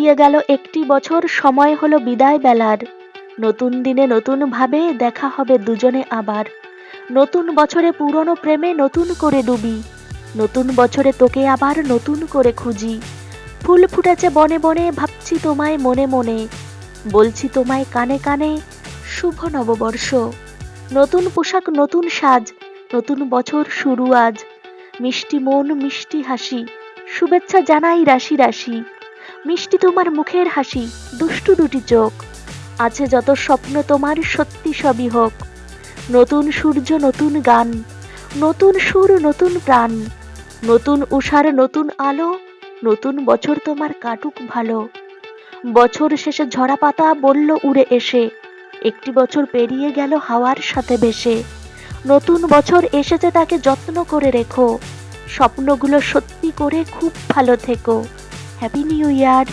পেরিয়ে গেল একটি বছর, সময় হলো বিদায় বেলার। নতুন দিনে নতুন ভাবে দেখা হবে দুজনে আবার। নতুন বছরে পুরনো প্রেমে নতুন করে ডুবি। নতুন বছরে তোকে আবার নতুন করে খুঁজি। ফুল ফুটেছে বনে বনে, ভাবছি তোমায় মনে মনে। বলছি তোমায় কানে কানে, শুভ নববর্ষ। নতুন পোশাক নতুন সাজ, নতুন বছর শুরু আজ। মিষ্টি মন মিষ্টি হাসি, শুভেচ্ছা জানাই রাশি রাশি। মিষ্টি তোমার মুখের হাসি, দুষ্টু দুটি চোখ। আছে যত স্বপ্ন তোমার, সত্যি সবই হোক। নতুন সূর্য নতুন গান, নতুন সুর নতুন প্রাণ। নতুন উষার নতুন আলো, নতুন বছর তোমার কাটুক ভালো। বছর শেষে ঝরা পাতা বলল উড়ে এসে, একটি বছর পেরিয়ে গেল হাওয়ার সাথে ভেসে। নতুন বছর এসেছে, তাকে যত্ন করে রেখো। স্বপ্নগুলো সত্যি করে খুব ভালো থেকো। Happy new year.